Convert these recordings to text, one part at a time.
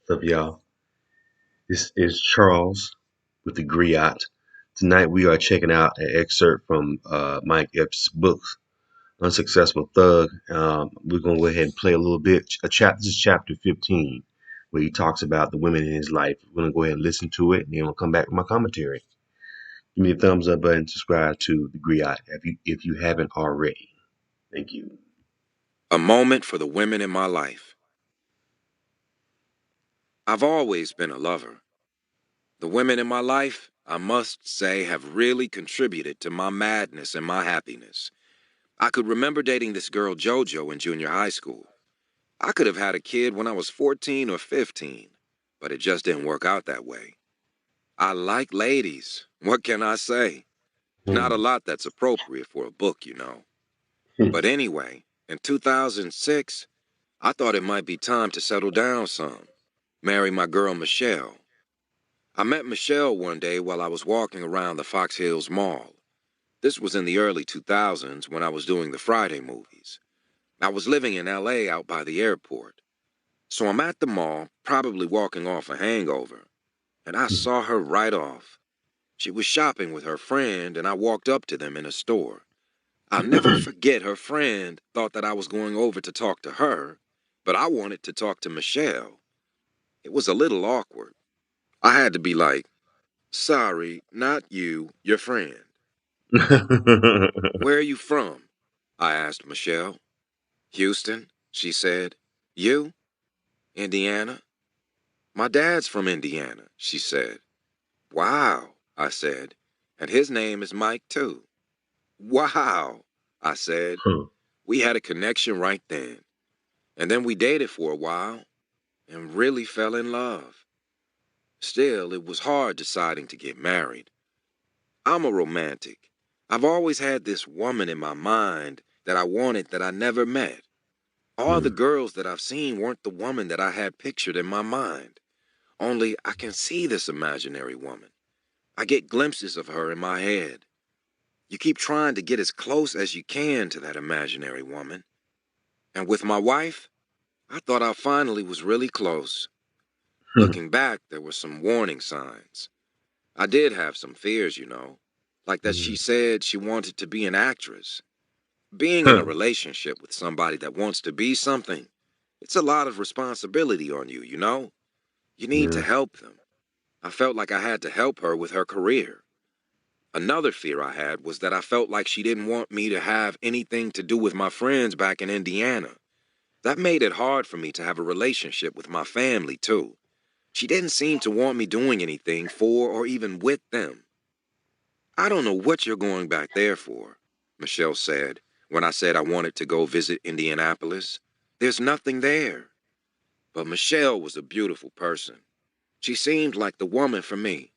What's up, y'all? This is Charles with the Griot. Tonight we are checking out an excerpt from Mike Epps' book, Unsuccessful Thug. We're going to go ahead and play a little bit. This is chapter 15, where he talks about the women in his life. We're going to go ahead and listen to it, and then we'll come back with my commentary. Give me a thumbs up button, subscribe to the Griot if you haven't already. Thank you. A moment for the women in my life. I've always been a lover. The women in my life, I must say, have really contributed to my madness and my happiness. I could remember dating this girl JoJo in junior high school. I could have had a kid when I was 14 or 15, but it just didn't work out that way. I like ladies. What can I say? Not a Hmm. lot that's appropriate for a book, you know. But anyway, in 2006, I thought it might be time to settle down some. Marry my girl Michelle. I met Michelle one day while I was walking around the Fox Hills Mall. This was in the early 2000s when I was doing the Friday movies. I was living in LA out by the airport. So I'm at the mall, probably walking off a hangover, and I saw her right off. She was shopping with her friend, and I walked up to them in a store. I'll never forget her friend thought that I was going over to talk to her, but I wanted to talk to Michelle. It was a little awkward. I had to be like, sorry, not you, your friend. Where are you from? I asked Michelle. Houston, she said. You? Indiana? My dad's from Indiana, she said. Wow, I said. And his name is Mike, too. Wow, I said. We had a connection right then. And then we dated for a while and really fell in love. Still, it was hard deciding to get married. I'm a romantic. I've always had this woman in my mind that I wanted that I never met. All the girls that I've seen weren't the woman that I had pictured in my mind. Only I can see this imaginary woman. I get glimpses of her in my head. You keep trying to get as close as you can to that imaginary woman. And with my wife, I thought I finally was really close. Looking back, there were some warning signs. I did have some fears, you know, like that she said she wanted to be an actress. Being in a relationship with somebody that wants to be something, it's a lot of responsibility on you, you know? You need to Yeah. help them. I felt like I had to help her with her career. Another fear I had was that I felt like she didn't want me to have anything to do with my friends back in Indiana. That made it hard for me to have a relationship with my family, too. She didn't seem to want me doing anything for or even with them. I don't know what you're going back there for, Michelle said, when I said I wanted to go visit Indianapolis. There's nothing there. But Michelle was a beautiful person. She seemed like the woman for me.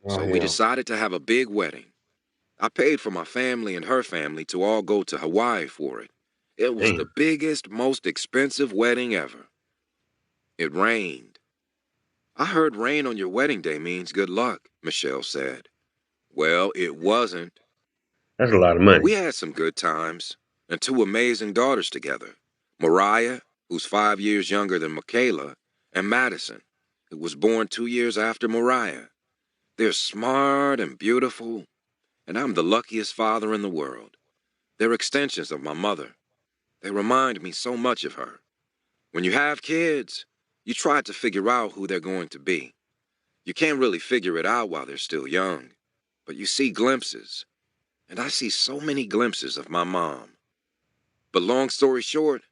Oh, So we yeah. decided to have a big wedding. I paid for my family and her family to all go to Hawaii for it. It was the Damn. biggest, most expensive wedding ever. It rained. I heard rain on your wedding day means good luck, Michelle said. Well, it wasn't. That's a lot of We money. had some good times and two amazing daughters together. Mariah, who's 5 years younger than Michaela, and Madison, who was born 2 years after Mariah. They're smart and beautiful, and I'm the luckiest father in the world. They're extensions of my mother. They remind me so much of her. When you have kids, you try to figure out who they're going to be. You can't really figure it out while they're still young, but you see glimpses, and I see so many glimpses of my mom. But long story short,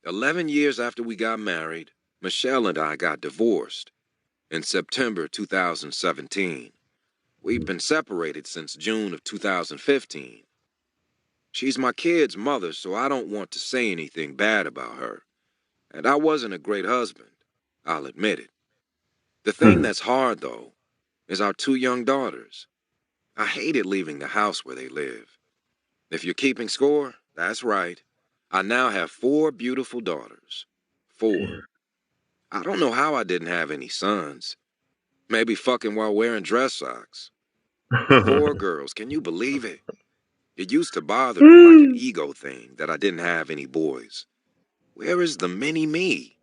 11 years after we got married, Michelle and I got divorced in September 2017. We've been separated since June of 2015. She's my kid's mother, so I don't want to say anything bad about her. And I wasn't a great husband, I'll admit it. The thing Hmm. that's hard, though, is our two young daughters. I hated leaving the house where they live. If you're keeping score, that's right. I now have four beautiful daughters. Four. I don't know how I didn't have any sons. Maybe fucking while wearing dress socks. Four girls, can you believe it? It used to bother me like an ego thing that I didn't have any boys. Where is the mini me?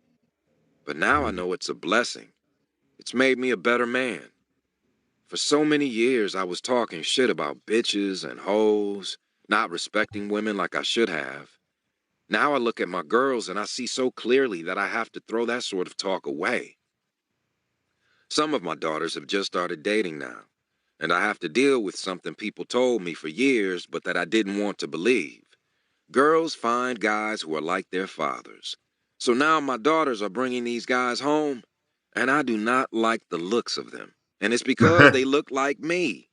But now I know it's a blessing. It's made me a better man. For so many years, I was talking shit about bitches and hoes, not respecting women like I should have. Now I look at my girls and I see so clearly that I have to throw that sort of talk away. Some of my daughters have just started dating now, and I have to deal with something people told me for years but that I didn't want to believe. Girls find guys who are like their fathers. So now my daughters are bringing these guys home, and I do not like the looks of them. And it's because they look like me.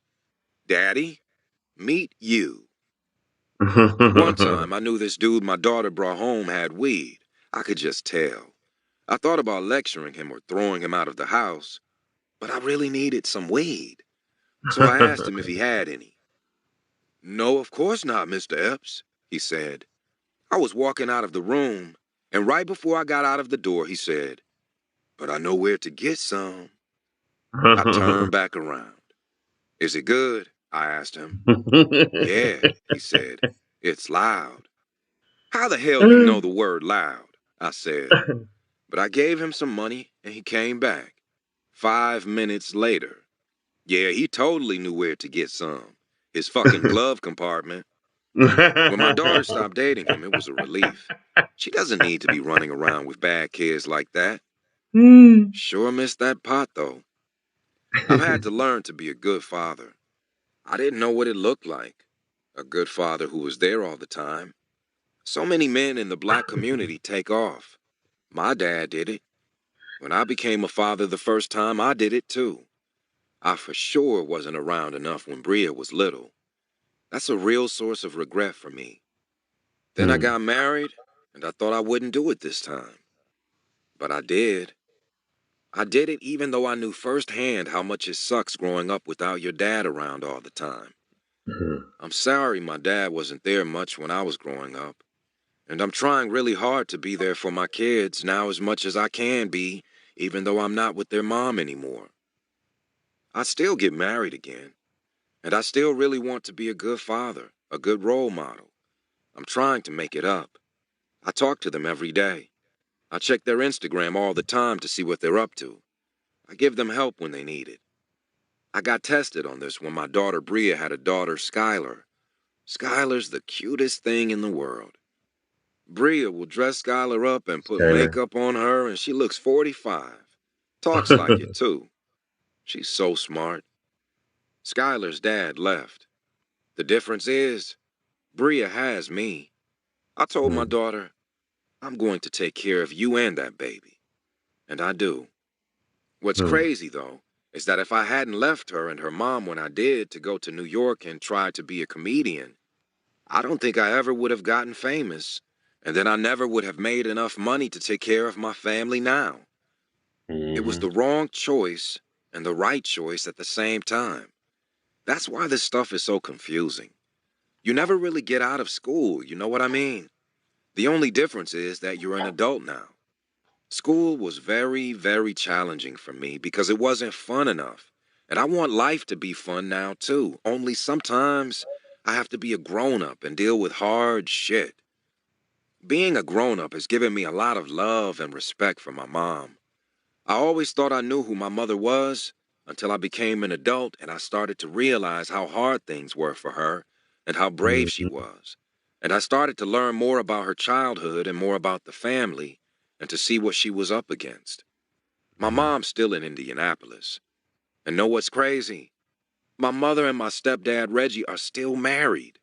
Daddy, meet you. One time I knew this dude my daughter brought home had weed. I could just tell. I thought about lecturing him or throwing him out of the house, but I really needed some weed. So I asked him if he had any. No, of course not, Mr. Epps, he said. I was walking out of the room, and right before I got out of the door, he said, but I know where to get some. I turned back around. Is it good? I asked him. Yeah, he said. It's loud. How the hell you know the word loud? I said. But I gave him some money, and he came back. 5 minutes later. Yeah, he totally knew where to get some. His fucking glove compartment. When my daughter stopped dating him, it was a relief. She doesn't need to be running around with bad kids like that. Sure missed that pot, though. I've had to learn to be a good father. I didn't know what it looked like. A good father who was there all the time. So many men in the black community take off. My dad did it. When I became a father the first time, I did it too. I for sure wasn't around enough when Bria was little. That's a real source of regret for me. Then I got married, and I thought I wouldn't do it this time. But I did. I did it even though I knew firsthand how much it sucks growing up without your dad around all the time. I'm sorry my dad wasn't there much when I was growing up. And I'm trying really hard to be there for my kids now as much as I can be, even though I'm not with their mom anymore. I still get married again, and I still really want to be a good father, a good role model. I'm trying to make it up. I talk to them every day. I check their Instagram all the time to see what they're up to. I give them help when they need it. I got tested on this when my daughter Bria had a daughter, Skylar. Skylar's the cutest thing in the world. Bria will dress Skylar up and put Skylar. makeup on her, and she looks 45. Talks like it, too. She's so smart. Skylar's dad left. The difference is, Bria has me. I told my daughter, I'm going to take care of you and that baby. And I do. What's crazy, though, is that if I hadn't left her and her mom when I did to go to New York and try to be a comedian, I don't think I ever would have gotten famous, and then I never would have made enough money to take care of my family now. It was the wrong choice and the right choice at the same time. That's why this stuff is so confusing. You never really get out of school, you know what I mean? The only difference is that you're an adult now. School was very, very challenging for me because it wasn't fun enough. And I want life to be fun now, too. Only sometimes I have to be a grown-up and deal with hard shit. Being a grown-up has given me a lot of love and respect for my mom. I always thought I knew who my mother was until I became an adult and I started to realize how hard things were for her and how brave she was. And I started to learn more about her childhood and more about the family and to see what she was up against. My mom's still in Indianapolis. And know what's crazy? My mother and my stepdad Reggie are still married.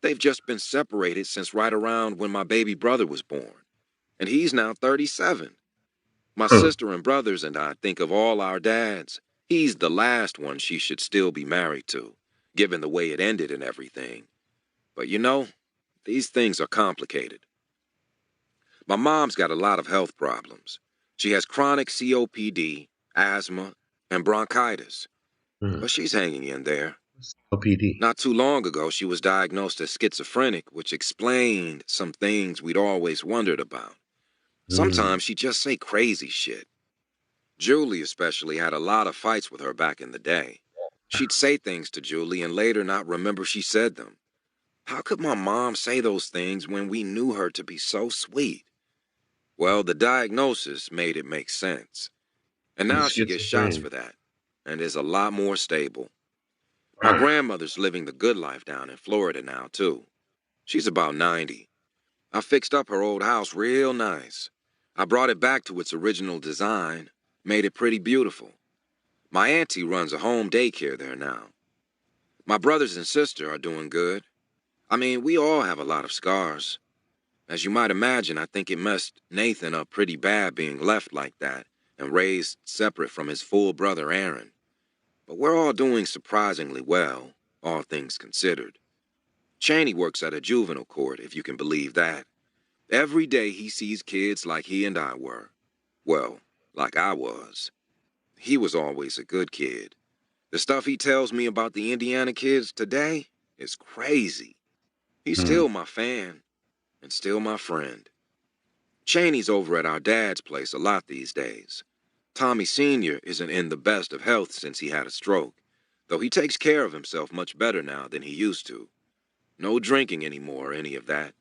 They've just been separated since right around when my baby brother was born. And he's now 37. My sister and brothers and I think of all our dads. He's the last one she should still be married to, given the way it ended and everything. But you know, these things are complicated. My mom's got a lot of health problems. She has chronic COPD, asthma, and bronchitis. But she's hanging in there. OPD. Not too long ago, she was diagnosed as schizophrenic, which explained some things we'd always wondered about. Sometimes she'd just say crazy shit. Julie especially had a lot of fights with her back in the day. She'd say things to Julie and later not remember she said them. How could my mom say those things when we knew her to be so sweet? Well, the diagnosis made it make sense. And He's now she gets shots schizophrenic. for that and is a lot more stable. My Wow. grandmother's living the good life down in Florida now, too. She's about 90. I fixed up her old house real nice. I brought it back to its original design, made it pretty beautiful. My auntie runs a home daycare there now. My brothers and sister are doing good. I mean, we all have a lot of scars. As you might imagine, I think it messed Nathan up pretty bad being left like that and raised separate from his full brother Aaron. But we're all doing surprisingly well, all things considered. Cheney works at a juvenile court, if you can believe that. Every day he sees kids like he and I were. Well, like I was. He was always a good kid. The stuff he tells me about the Indiana kids today is crazy. He's Hmm. still my fan and still my friend. Cheney's over at our dad's place a lot these days. Tommy Sr. isn't in the best of health since he had a stroke, though he takes care of himself much better now than he used to. No drinking anymore or any of that.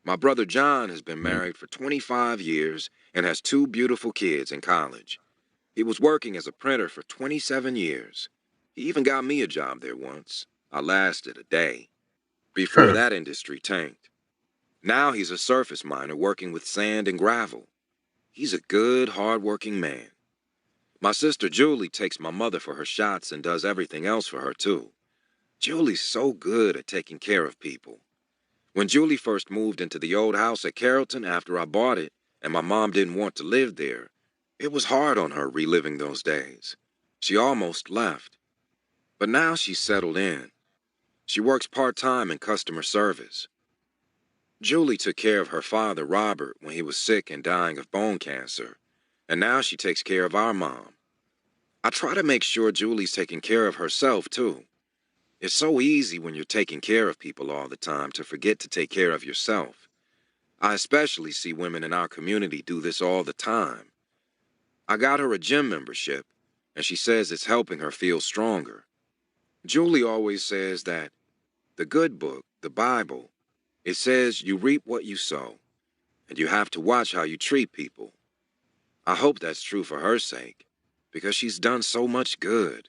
My brother John has been Hmm. married for 25 years and has two beautiful kids in college. He was working as a printer for 27 years. He even got me a job there once. I lasted a day. Before Huh. that industry tanked. Now he's a surface miner working with sand and gravel. He's a good, hard-working man. My sister Julie takes my mother for her shots and does everything else for her, too. Julie's so good at taking care of people. When Julie first moved into the old house at Carrollton after I bought it, and my mom didn't want to live there, it was hard on her reliving those days. She almost left. But now she's settled in. She works part-time in customer service. Julie took care of her father, Robert, when he was sick and dying of bone cancer, and now she takes care of our mom. I try to make sure Julie's taking care of herself, too. It's so easy when you're taking care of people all the time to forget to take care of yourself. I especially see women in our community do this all the time. I got her a gym membership, and she says it's helping her feel stronger. Julie always says that the good book, the Bible, it says you reap what you sow, and you have to watch how you treat people. I hope that's true for her sake, because she's done so much good,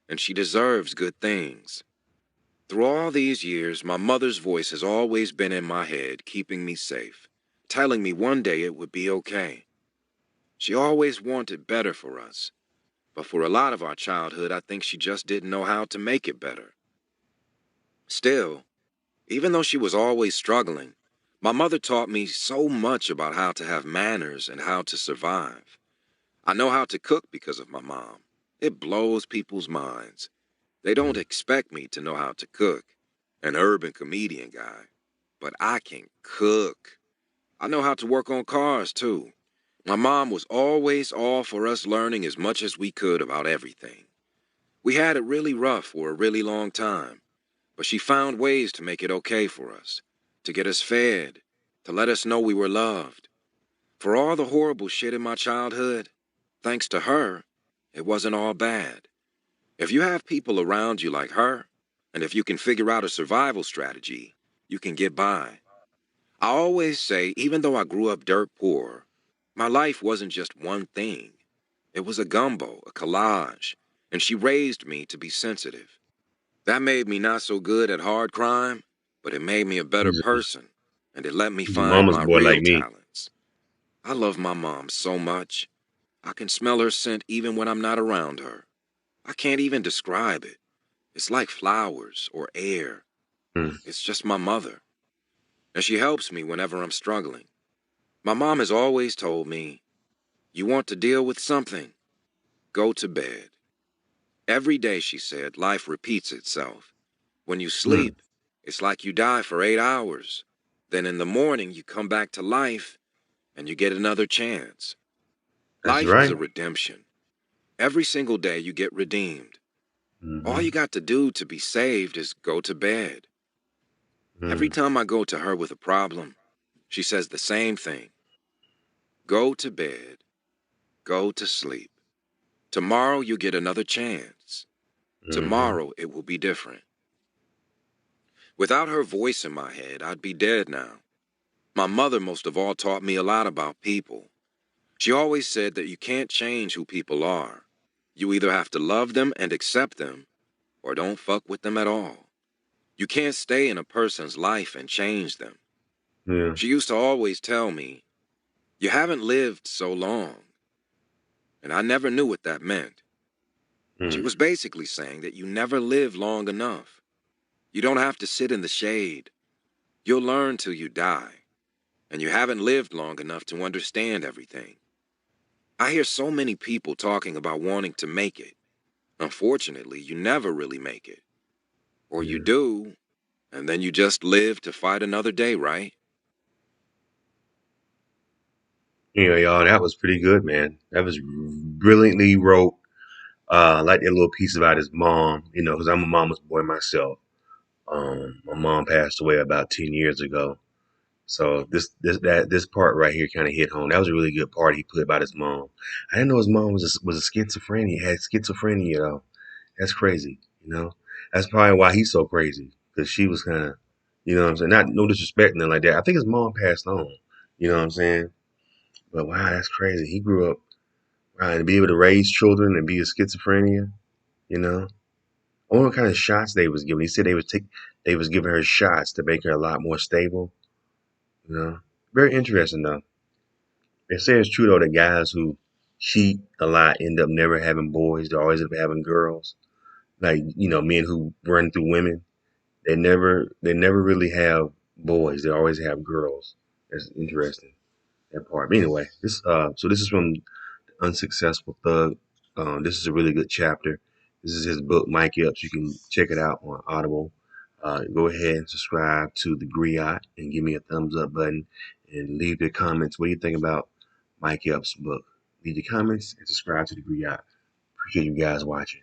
and she deserves good things. Through all these years, my mother's voice has always been in my head, keeping me safe, telling me one day it would be okay. She always wanted better for us, but for a lot of our childhood, I think she just didn't know how to make it better. Still, even though she was always struggling, my mother taught me so much about how to have manners and how to survive. I know how to cook because of my mom. It blows people's minds. They don't Hmm. expect me to know how to cook, an urban comedian guy. But I can cook. I know how to work on cars, too. My mom was always all for us learning as much as we could about everything. We had it really rough for a really long time, but she found ways to make it okay for us, to get us fed, to let us know we were loved. For all the horrible shit in my childhood, thanks to her, it wasn't all bad. If you have people around you like her, and if you can figure out a survival strategy, you can get by. I always say, even though I grew up dirt poor, my life wasn't just one thing. It was a gumbo, a collage, and she raised me to be sensitive. That made me not so good at hard crime, but it made me a better He's a, person, and it let me he's a find mama's my boy real like me. talents. I love my mom so much. I can smell her scent even when I'm not around her. I can't even describe it. It's like flowers or air. Hmm. It's just my mother. And she helps me whenever I'm struggling. My mom has always told me, you want to deal with something? Go to bed. Every day, she said, life repeats itself. When you Hmm. sleep, it's like you die for 8 hours. Then in the morning, you come back to life and you get another chance. That's Life is right. a redemption. Every single day, you get redeemed. All Hmm. you got to do to be saved is go to bed. Every Hmm. time I go to her with a problem, she says the same thing. Go to bed. Go to sleep. Tomorrow you get another chance. Hmm. Tomorrow it will be different. Without her voice in my head, I'd be dead now. My mother most of all taught me a lot about people. She always said that you can't change who people are. You either have to love them and accept them, or don't fuck with them at all. You can't stay in a person's life and change them. Yeah. She used to always tell me, you haven't lived so long. And I never knew what that meant. She Mm. was basically saying that you never live long enough. You don't have to sit in the shade. You'll learn till you die. And you haven't lived long enough to understand everything. I hear so many people talking about wanting to make it. Unfortunately, you never really make it. Or you Yeah. do, and then you just live to fight another day, right? Anyway, y'all, that was pretty good, man. That was brilliantly wrote. I like that little piece about his mom, because I'm a mama's boy myself. My mom passed away about 10 years ago. So this part right here kind of hit home. That was a really good part he put about his mom. I didn't know his mom was a schizophrenia, had schizophrenia though. That's crazy, you know. That's probably why he's so crazy because she was kind of, what I'm saying. Not no disrespect, nothing like that. I think his mom passed on. You know what I'm saying? But wow, that's crazy. He grew up trying to be able to raise children and be a schizophrenia. You know, I wonder what kind of shots they was giving. He said they was giving her shots to make her a lot more stable. You know, very interesting though. They say it's true though that guys who cheat a lot end up never having boys. They always end up having girls. Like men who run through women. They never really have boys. They always have girls. That's interesting that part. But anyway, this is from Unsuccessful Thug. This is a really good chapter. This is his book, Mike Epps. You can check it out on Audible. Go ahead and subscribe to the Griot and give me a thumbs up button and leave your comments. What do you think about Mike Epps' book? Leave your comments and subscribe to the Griot. Appreciate you guys watching.